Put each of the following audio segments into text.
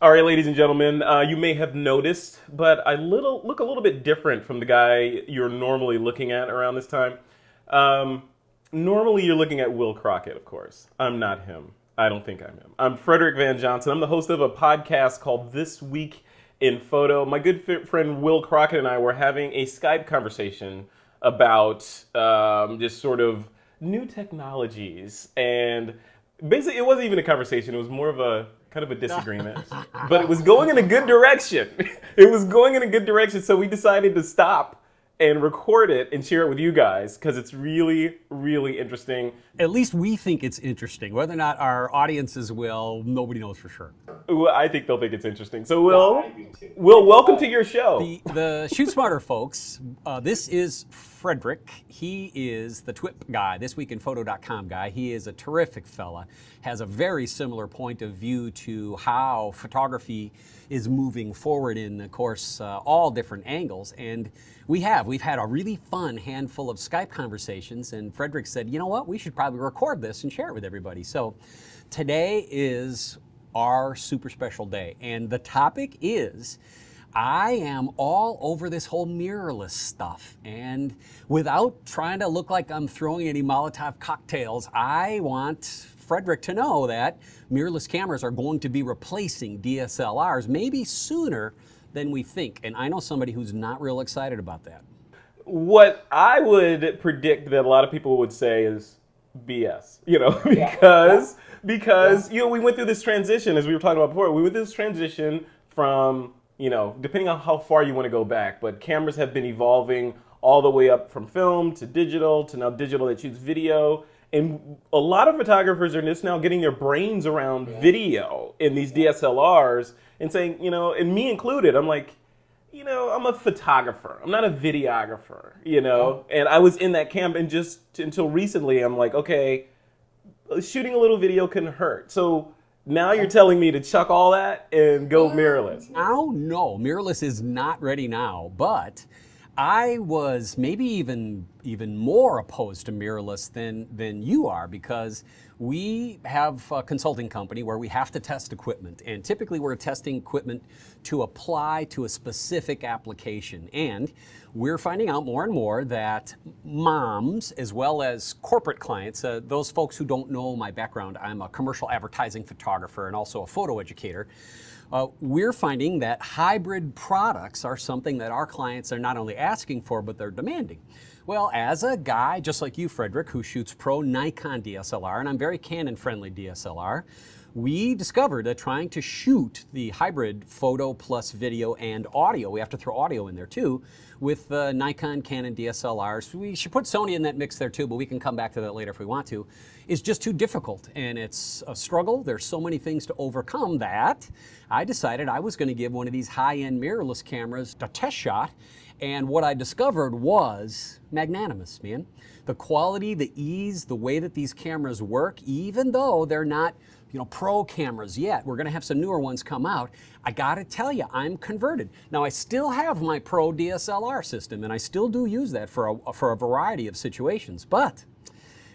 All right, ladies and gentlemen, you may have noticed, but I look a little bit different from the guy you're normally looking at around this time. Normally you're looking at Will Crockett, of course. I'm not him. I don't think I'm him. I'm Frederick Van Johnson. I'm the host of a podcast called This Week in Photo. My good friend Will Crockett and I were having a Skype conversation about just sort of new technologies. And basically, it wasn't even a conversation. It was more of a kind of a disagreement. But it was going in a good direction. It was going in a good direction. So we decided to stop and record it and share it with you guys because it's really, really interesting. At least we think it's interesting. Whether or not our audiences will, nobody knows for sure. Well, I think they'll think it's interesting. So Will, welcome to your show. The Shoot Smarter folks, this is Frederick. He is the TWIP guy, thisweekinphoto.com guy. He is a terrific fella, has a very similar point of view to how photography is moving forward in, of course, all different angles. And we've had a really fun handful of Skype conversations, and Frederick said, you know what, we should probably record this and share it with everybody. So today is our super special day, and the topic is, I am all over this whole mirrorless stuff, and without trying to look like I'm throwing any Molotov cocktails, I want Frederick to know that mirrorless cameras are going to be replacing DSLRs maybe sooner than we think, and I know somebody who's not real excited about that. What I would predict that a lot of people would say is BS, because we went through this transition, as we were talking about before. We went through this transition from, depending on how far you want to go back, but cameras have been evolving all the way up from film to now digital that shoots video. And a lot of photographers are just now getting their brains around video in these DSLRs and saying, and me included, I'm like, I'm a photographer. I'm not a videographer, And I was in that camp, and just until recently, I'm like, okay, shooting a little video can hurt. So now you're telling me to chuck all that and go mirrorless. Now, no, mirrorless is not ready now, but I was maybe even more opposed to mirrorless than you are, because we have a consulting company where we have to test equipment, and typically we're testing equipment to apply to a specific application. And we're finding out more and more that moms, as well as corporate clients, those folks who don't know my background, I'm a commercial advertising photographer and also a photo educator. We're finding that hybrid products are something that our clients are not only asking for, but they're demanding. Well, as a guy, just like you, Frederick, who shoots pro Nikon DSLR, and I'm very Canon-friendly DSLR, we discovered that trying to shoot the hybrid photo plus video and audio, we have to throw audio in there too, with the Nikon, Canon DSLRs, we should put Sony in that mix there too, but we can come back to that later if we want to, is just too difficult, and it's a struggle. There's so many things to overcome that I decided I was going to give one of these high-end mirrorless cameras a test shot, and what I discovered was magnanimous, man. The quality, the ease, the way that these cameras work, even though they're not pro cameras yet. We're going to have some newer ones come out. I got to tell you, I'm converted. Now, I still have my pro DSLR system, and I still do use that for a variety of situations. But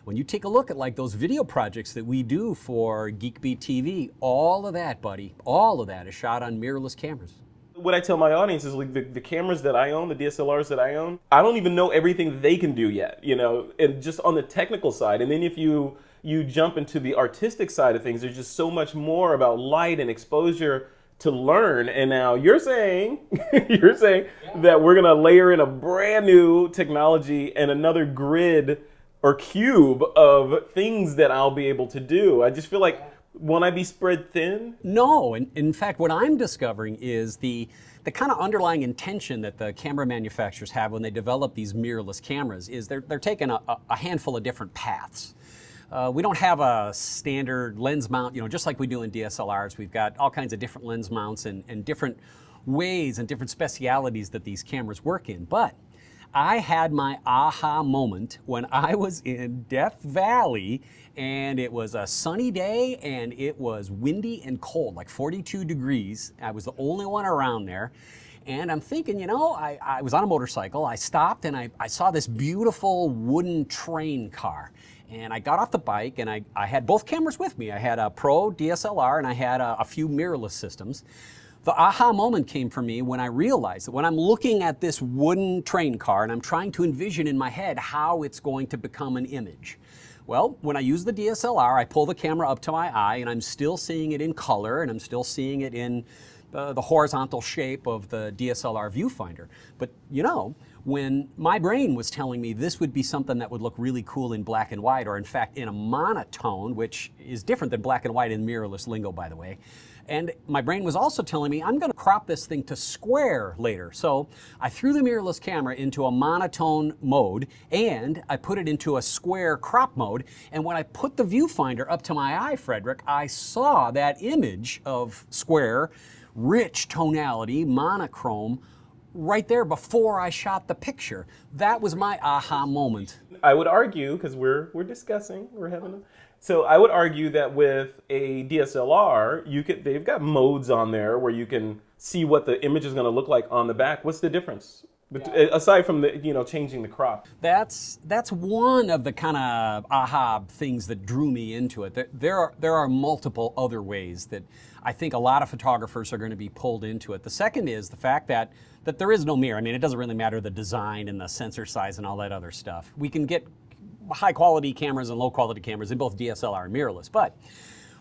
when you take a look at like those video projects that we do for Geekbeat TV, all of that, buddy, all of that is shot on mirrorless cameras. What I tell my audience is, like, the cameras that I own, the DSLRs that I own, I don't even know everything they can do yet, and just on the technical side. And then if you jump into the artistic side of things, there's just so much more about light and exposure to learn. And now you're saying, that we're going to layer in a brand new technology and another grid or cube of things that I'll be able to do. I just feel like, won't I be spread thin? No, in fact, what I'm discovering is the kind of underlying intention that the camera manufacturers have when they develop these mirrorless cameras is they're taking a handful of different paths. We don't have a standard lens mount, just like we do in DSLRs. We've got all kinds of different lens mounts and different ways and different specialities that these cameras work in. But I had my aha moment when I was in Death Valley, and it was a sunny day and it was windy and cold, like 42 degrees. I was the only one around there. And I'm thinking, I was on a motorcycle. I stopped and I saw this beautiful wooden train car. And I got off the bike and I had both cameras with me. I had a Pro DSLR and I had a few mirrorless systems. The aha moment came for me when I realized that when I'm looking at this wooden train car and I'm trying to envision in my head how it's going to become an image. Well, when I use the DSLR, I pull the camera up to my eye and I'm still seeing it in color and I'm still seeing it in the horizontal shape of the DSLR viewfinder. But you know, when my brain was telling me this would be something that would look really cool in black and white, or in fact in a monotone, which is different than black and white in mirrorless lingo, by the way. And my brain was also telling me I'm going to crop this thing to square later. So I threw the mirrorless camera into a monotone mode and I put it into a square crop mode. And when I put the viewfinder up to my eye, Frederick, I saw that image of square, rich tonality, monochrome, right there before I shot the picture. That was my aha moment. I would argue, because we're discussing, we're having a... So I would argue that with a DSLR, they've got modes on there where you can see what the image is going to look like on the back. What's the difference? Aside from the, changing the crop. That's one of the kind of aha things that drew me into it. There are multiple other ways that I think a lot of photographers are going to be pulled into it. The second is the fact that there is no mirror. I mean, it doesn't really matter the design and the sensor size and all that other stuff. We can get high quality cameras and low quality cameras in both DSLR and mirrorless, but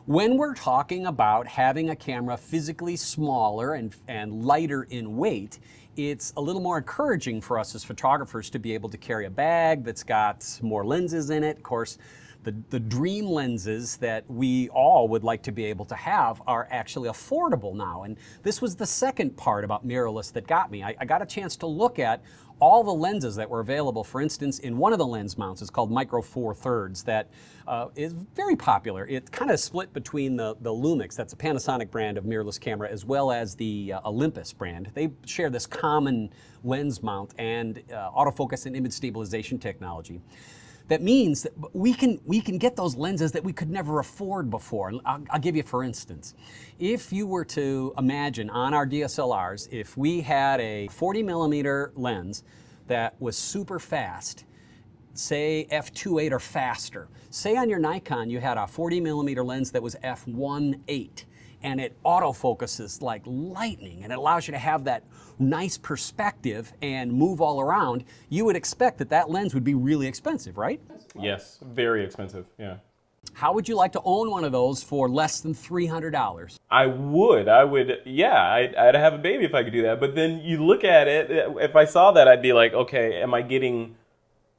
when we're talking about having a camera physically smaller and lighter in weight, it's a little more encouraging for us as photographers to be able to carry a bag that's got more lenses in it. Of course, the dream lenses that we all would like to be able to have are actually affordable now. And this was the second part about mirrorless that got me. I got a chance to look at all the lenses that were available. For instance, in one of the lens mounts, it's called Micro 4/3, that is very popular. It's kind of split between the Lumix, that's a Panasonic brand of mirrorless camera, as well as the Olympus brand. They share this common lens mount and autofocus and image stabilization technology. That means that we can get those lenses that we could never afford before. I'll give you for instance. If you were to imagine on our DSLRs, if we had a 40mm lens that was super fast, say f2.8 or faster. Say on your Nikon you had a 40mm lens that was f1.8 and it autofocuses like lightning and it allows you to have that nice perspective and move all around. You would expect that that lens would be really expensive, right? Yes, very expensive, yeah. How would you like to own one of those for less than $300? I would, yeah, I'd have a baby if I could do that. But then you look at it, if I saw that, I'd be like, okay,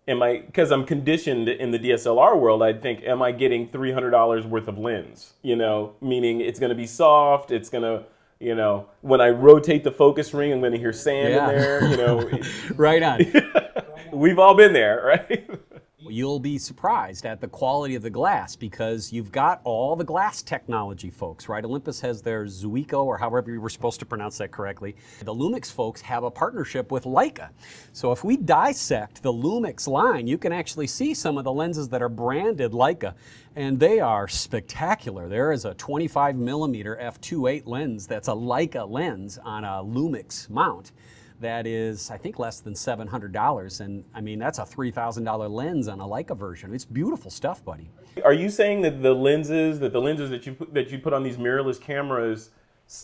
because I'm conditioned in the DSLR world, I'd think, am I getting $300 worth of lens? Meaning it's going to be soft, it's going to, when I rotate the focus ring, I'm going to hear sand in there, Right on. We've all been there, right? You'll be surprised at the quality of the glass because you've got all the glass technology folks, right? Olympus has their Zuiko, or however you were supposed to pronounce that correctly. The Lumix folks have a partnership with Leica. So if we dissect the Lumix line, you can actually see some of the lenses that are branded Leica, and they are spectacular. There is a 25mm f2.8 lens that's a Leica lens on a Lumix mount. That is, I think, less than $700, and I mean that's a $3,000 lens on a Leica version. It's beautiful stuff, buddy. Are you saying that the lenses that you put on these mirrorless cameras,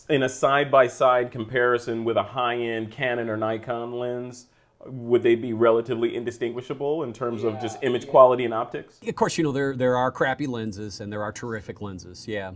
in a side-by-side comparison with a high-end Canon or Nikon lens, would they be relatively indistinguishable in terms of just image quality and optics? Of course, there are crappy lenses and there are terrific lenses. Yeah.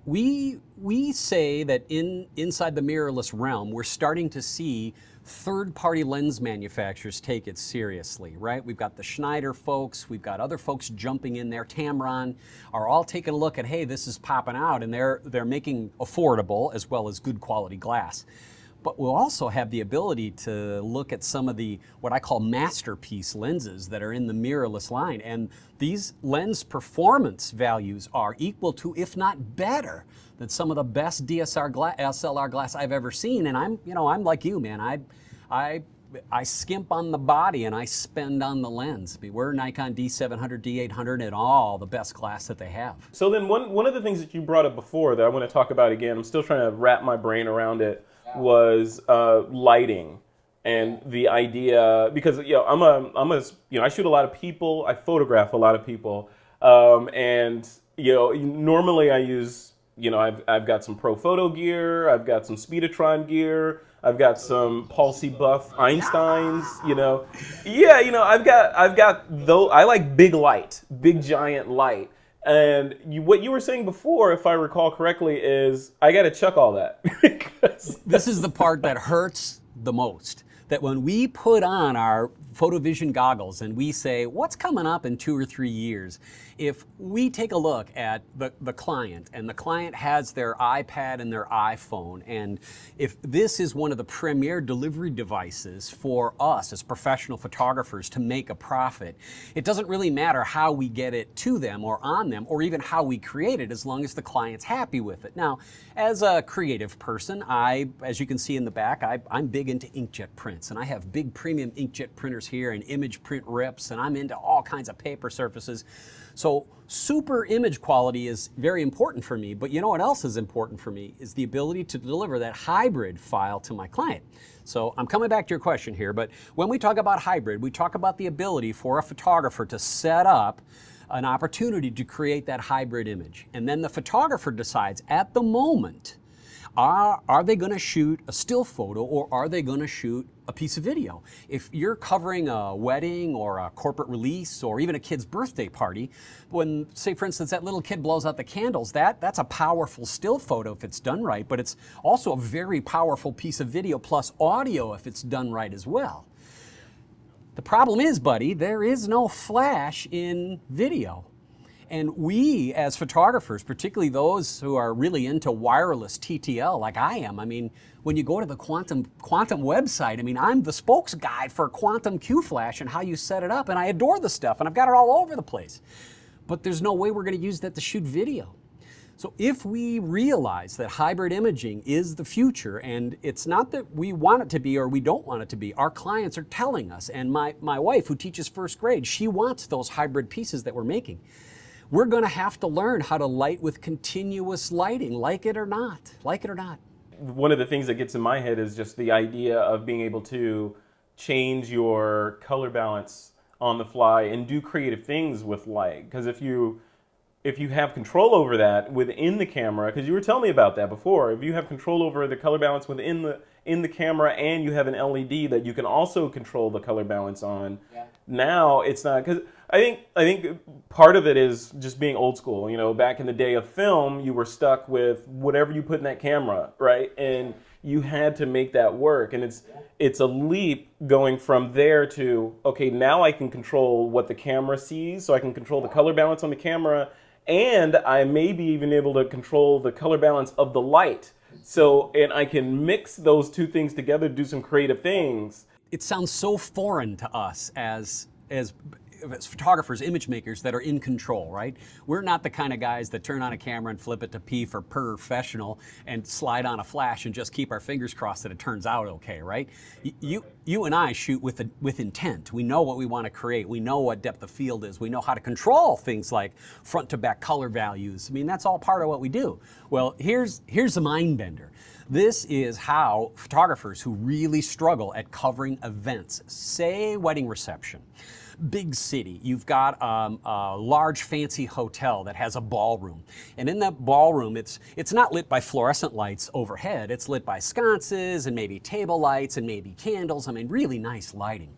We say that inside the mirrorless realm, we're starting to see third-party lens manufacturers take it seriously, right? We've got the Schneider folks, we've got other folks jumping in there. Tamron are all taking a look at, hey, this is popping out, and they're making affordable as well as good quality glass. But we'll also have the ability to look at some of the, what I call masterpiece lenses that are in the mirrorless line. And these lens performance values are equal to, if not better, than some of the best DSLR glass I've ever seen. And I'm like you, man. I skimp on the body and I spend on the lens. I mean, we're Nikon D700, D800, and all the best glass that they have. So then one of the things that you brought up before that I want to talk about again, I'm still trying to wrap my brain around it, was lighting. And the idea, because I shoot a lot of people, I photograph a lot of people, and normally I use, I've got some pro photo gear, I've got some Speedotron gear, I've got some Palsy Buff Einsteins, I've got those. I like big light, big giant light. And what you were saying before, if I recall correctly, is I got to chuck all that. This is the part that hurts the most. That when we put on our PhotoVision goggles and we say, what's coming up in 2 or 3 years? If we take a look at the client, and the client has their iPad and their iPhone, and if this is one of the premier delivery devices for us as professional photographers to make a profit, it doesn't really matter how we get it to them or on them, or even how we create it, as long as the client's happy with it. Now, as a creative person, as you can see in the back, I'm big into inkjet prints, and I have big premium inkjet printers here and image print rips, and I'm into all kinds of paper surfaces. So super image quality is very important for me, but you know what else is important for me is the ability to deliver that hybrid file to my client. So I'm coming back to your question here, but when we talk about hybrid, we talk about the ability for a photographer to set up an opportunity to create that hybrid image. And then the photographer decides at the moment, are they going to shoot a still photo or are they going to shoot a piece of video? If you're covering a wedding or a corporate release or even a kid's birthday party, when, say for instance, that little kid blows out the candles, that's a powerful still photo if it's done right, but it's also a very powerful piece of video plus audio if it's done right as well. The problem is, buddy, there is no flash in video. And we, as photographers, particularly those who are really into wireless TTL like I am, I mean, when you go to the Quantum website, I mean, I'm the spokes guy for Quantum Q-Flash and how you set it up, and I adore the stuff, and I've got it all over the place. But there's no way we're going to use that to shoot video. So if we realize that hybrid imaging is the future, and it's not that we want it to be or we don't want it to be, our clients are telling us, and my wife, who teaches first grade, she wants those hybrid pieces that we're making. We're going to have to learn how to light with continuous lighting, like it or not, like it or not. One of the things that gets in my head is just the idea of being able to change your color balance on the fly and do creative things with light. Because if you have control over that within the camera, because you were telling me about that before, if you have control over the color balance within the camera and you have an LED that you can also control the color balance on, yeah. Now it's not, because I think part of it is just being old school. You know, back in the day of film, you were stuck with whatever you put in that camera, right? And you had to make that work. And it's a leap going from there to, okay, now I can control what the camera sees, so I can control the color balance on the camera, and I may be even able to control the color balance of the light. So, and I can mix those two things together, do some creative things. It sounds so foreign to us as photographers, image makers that are in control, right? We're not the kind of guys that turn on a camera and flip it to P for professional and slide on a flash and just keep our fingers crossed that it turns out okay, right? You and I shoot with intent. We know what we want to create. We know what depth of field is. We know how to control things like front to back color values. I mean, that's all part of what we do. Well, here's the mind bender. This is how photographers who really struggle at covering events, say wedding reception, big city, you've got a large fancy hotel that has a ballroom. And in that ballroom, it's not lit by fluorescent lights overhead. It's lit by sconces and maybe table lights and maybe candles. I mean, really nice lighting.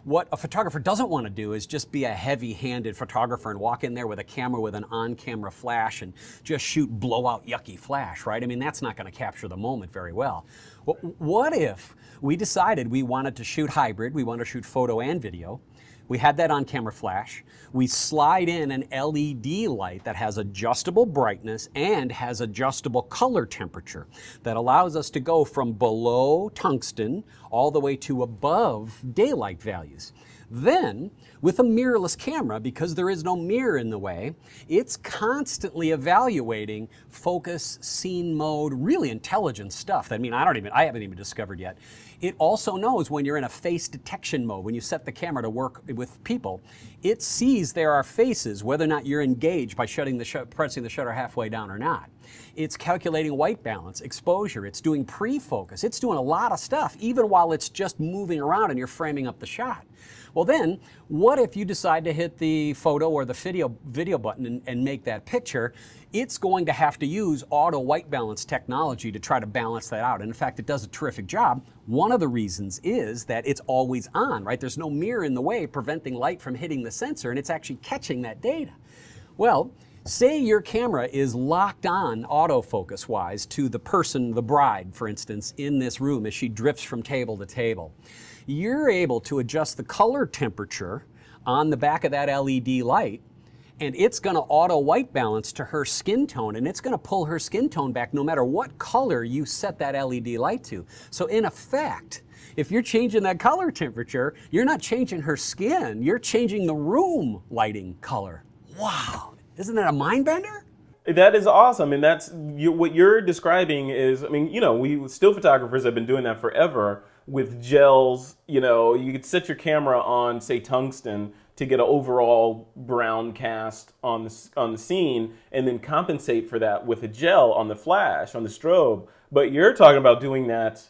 What a photographer doesn't want to do is just be a heavy-handed photographer and walk in there with a camera with an on-camera flash and just shoot blowout yucky flash, right? I mean, that's not going to capture the moment very well. What if we decided we wanted to shoot hybrid, we wanted to shoot photo and video, we had that on-camera flash, we slide in an LED light that has adjustable brightness and has adjustable color temperature that allows us to go from below tungsten all the way to above daylight values. Then, with a mirrorless camera, because there is no mirror in the way, it's constantly evaluating focus, scene mode, really intelligent stuff. I mean, I haven't even discovered yet. It also knows when you're in a face detection mode, when you set the camera to work with people, it sees there are faces, whether or not you're engaged by pressing the shutter halfway down or not. It's calculating white balance, exposure, it's doing pre-focus, it's doing a lot of stuff, even while it's just moving around and you're framing up the shot. Well then, what if you decide to hit the photo or the video button and make that picture? It's going to have to use auto white balance technology to try to balance that out. And in fact, it does a terrific job. One of the reasons is that it's always on, right? There's no mirror in the way preventing light from hitting the sensor, and it's actually catching that data. Well, say your camera is locked on autofocus-wise to the person, the bride, for instance, in this room as she drifts from table to table. You're able to adjust the color temperature on the back of that LED light, and it's going to auto white balance to her skin tone, and it's going to pull her skin tone back no matter what color you set that LED light to. So in effect, if you're changing that color temperature, you're not changing her skin, you're changing the room lighting color. Wow, isn't that a mind bender? That is awesome, and that's what you're describing is, I mean, you know, we still photographers have been doing that forever with gels. You know, you could set your camera on, say, tungsten to get an overall brown cast on the scene, and then compensate for that with a gel on the flash, on the strobe. But you're talking about doing that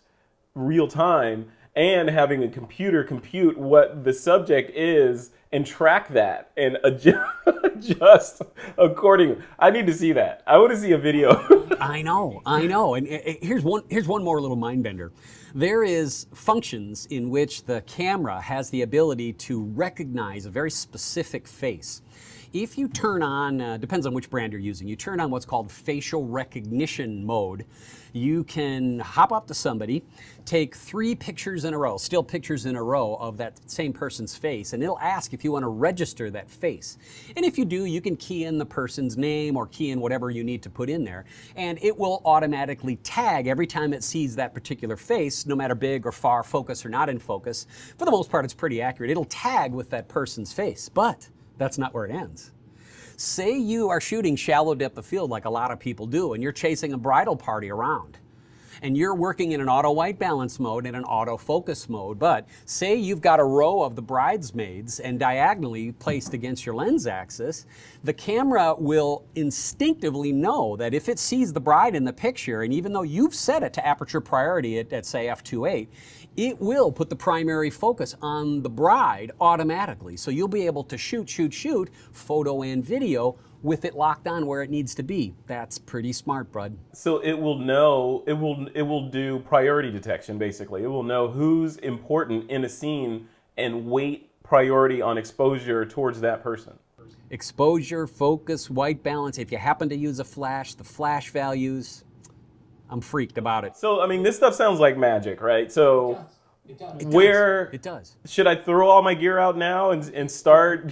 real time and having a computer compute what the subject is and track that and adjust accordingly. I need to see that. I want to see a video. I know. And here's one more little mind bender. There is functions in which the camera has the ability to recognize a very specific face. If you turn on, depends on which brand you're using, you turn on what's called facial recognition mode. You can hop up to somebody, take 3 pictures in a row, still pictures in a row of that same person's face, and it'll ask if you want to register that face. And if you do, you can key in the person's name or key in whatever you need to put in there, and it will automatically tag every time it sees that particular face, no matter big or far, focus or not in focus. For the most part, it's pretty accurate. It'll tag with that person's face, but that's not where it ends. Say you are shooting shallow depth of field like a lot of people do, and you're chasing a bridal party around, and you're working in an auto white balance mode and an auto focus mode, but say you've got a row of the bridesmaids and diagonally placed against your lens axis, the camera will instinctively know that if it sees the bride in the picture, and even though you've set it to aperture priority at say f2.8, it will put the primary focus on the bride automatically. So you'll be able to shoot photo and video with it locked on where it needs to be. That's pretty smart, bud. So it will know, it will do priority detection, basically. It will know who's important in a scene and weight priority on exposure towards that person. Exposure, focus, white balance. If you happen to use a flash, the flash values, I'm freaked about it. So, I mean, this stuff sounds like magic, right? So It does. where it does. Should I throw all my gear out now and start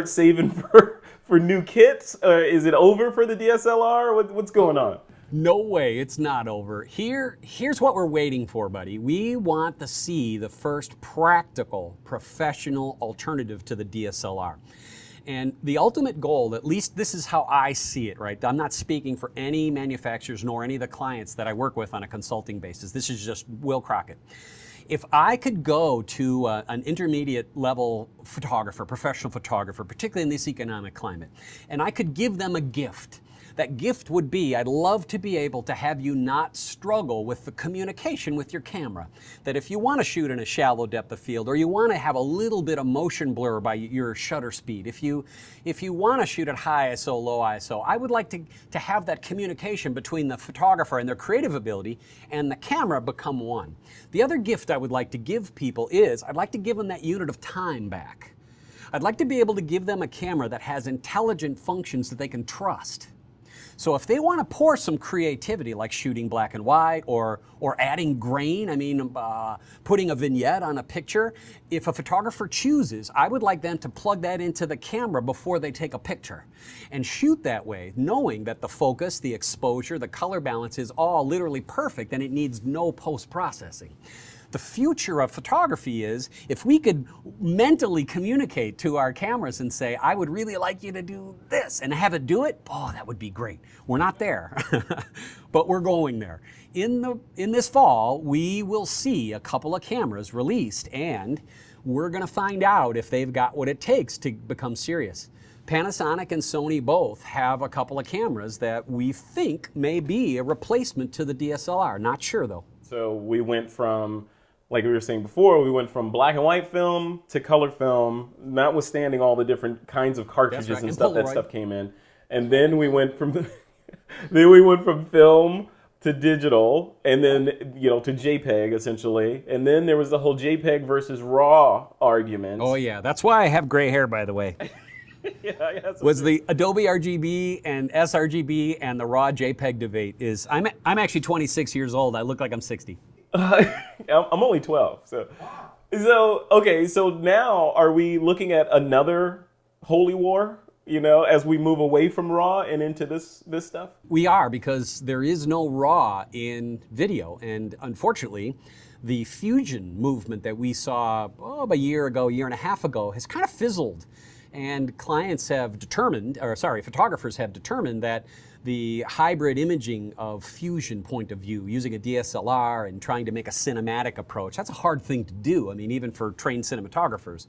saving for new kits? Is it over for the DSLR? What's going on? No way, it's not over. Here's what we're waiting for, buddy. We want to see the first practical, professional alternative to the DSLR. And the ultimate goal, at least this is how I see it, right? I'm not speaking for any manufacturers nor any of the clients that I work with on a consulting basis. This is just Will Crockett. If I could go to an intermediate level photographer, professional photographer, particularly in this economic climate, and I could give them a gift, that gift would be, I'd love to be able to have you not struggle with the communication with your camera. That if you want to shoot in a shallow depth of field, or you want to have a little bit of motion blur by your shutter speed, if you want to shoot at high ISO, low ISO, I would like to have that communication between the photographer and their creative ability and the camera become one. The other gift I would like to give people is, I'd like to give them that unit of time back. I'd like to be able to give them a camera that has intelligent functions that they can trust. So if they want to pour some creativity, like shooting black and white or adding grain, I mean, putting a vignette on a picture, if a photographer chooses, I would like them to plug that into the camera before they take a picture and shoot that way, knowing that the focus, the exposure, the color balance is all literally perfect and it needs no post-processing. the future of photography is if we could mentally communicate to our cameras and say, I would really like you to do this, and have it do it, oh, that would be great. We're not there, but we're going there. In this fall, we will see a couple of cameras released, and we're going to find out if they've got what it takes to become serious. Panasonic and Sony both have a couple of cameras that we think may be a replacement to the DSLR. Not sure, though. So we went from, like we were saying before, we went from black and white film to color film, notwithstanding all the different kinds of cartridges and stuff that stuff came in. And then we went from film to digital, and then to JPEG essentially. And then there was the whole JPEG versus RAW argument. Oh yeah, that's why I have gray hair, by the way. Yeah, was the Adobe RGB and sRGB and the raw JPEG debate is, I'm actually 26 years old. I look like I'm 60. I'm only 12. So okay, so now are we looking at another holy war, as we move away from raw and into this stuff? We are, because there is no raw in video, and unfortunately, the fusion movement that we saw a year and a half ago has kind of fizzled. And clients have determined, photographers have determined that the hybrid imaging of fusion point of view, using a DSLR and trying to make a cinematic approach, that's a hard thing to do, I mean, even for trained cinematographers.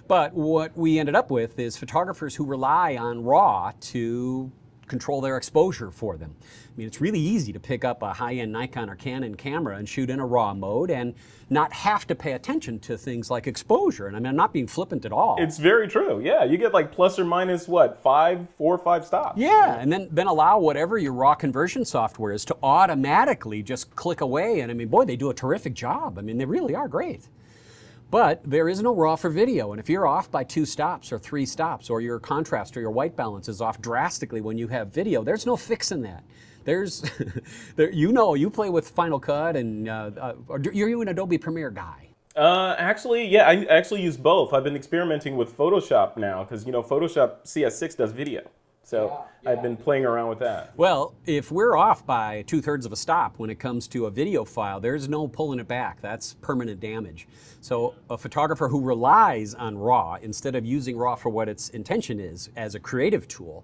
But what we ended up with is photographers who rely on RAW to control their exposure for them. I mean, it's really easy to pick up a high-end Nikon or Canon camera and shoot in a RAW mode and not have to pay attention to things like exposure. And I mean, I'm not being flippant at all. It's very true. Yeah, you get like plus or minus what, 4 or 5 stops. Yeah, and then allow whatever your RAW conversion software is to automatically just click away. And I mean, boy, they do a terrific job. I mean, they really are great. But there is no RAW for video, and if you're off by 2 stops or 3 stops, or your contrast or your white balance is off drastically when you have video, there's no fixing that. There's, you play with Final Cut, and you're an Adobe Premiere guy. Actually, yeah, I actually use both. I've been experimenting with Photoshop now, because Photoshop CS6 does video. So I've been playing around with that. Well, if we're off by 2/3 of a stop when it comes to a video file, there's no pulling it back. That's permanent damage. So a photographer who relies on RAW instead of using RAW for what its intention is as a creative tool,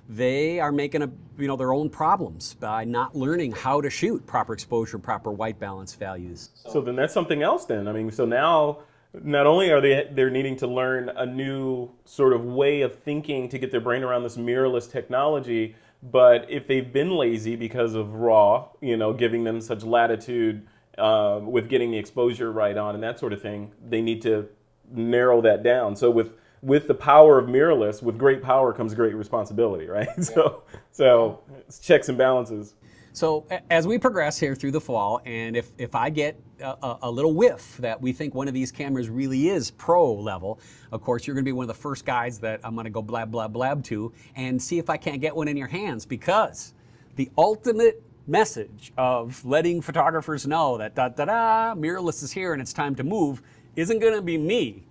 they are making their own problems by not learning how to shoot proper exposure, proper white balance values. So then that's something else then. I mean, so now not only are they're needing to learn a new sort of way of thinking to get their brain around this mirrorless technology, but if they've been lazy because of RAW, giving them such latitude with getting the exposure right on and that sort of thing, they need to narrow that down. So with the power of mirrorless, with great power comes great responsibility, right? Yeah. So it's checks and balances. So as we progress here through the fall, and if I get a little whiff that we think one of these cameras really is pro level, of course you're going to be one of the first guys that I'm going to go blab, blab, blab to and see if I can't get one in your hands, because the ultimate message of letting photographers know that mirrorless is here and it's time to move isn't going to be me.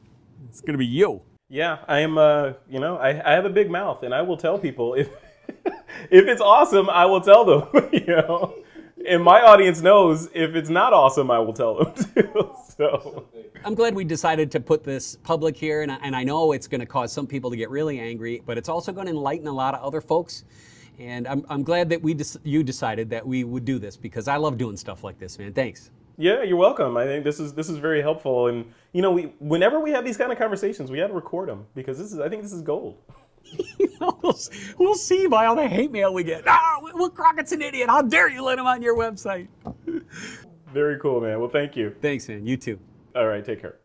It's going to be you. Yeah, I am, I have a big mouth, and I will tell people if it's awesome, I will tell them, And my audience knows if it's not awesome, I will tell them too. So I'm glad we decided to put this public here, and I know it's going to cause some people to get really angry, but it's also going to enlighten a lot of other folks. And I'm glad that you decided that we would do this, because I love doing stuff like this, man. Thanks. Yeah, you're welcome. I think this is very helpful, and whenever we have these kind of conversations, we got to record them, because I think this is gold. We'll see by all the hate mail we get. Will Crockett's an idiot. How dare you let him on your website? Very cool, man. Well, thank you. Thanks, man. You too. All right, take care.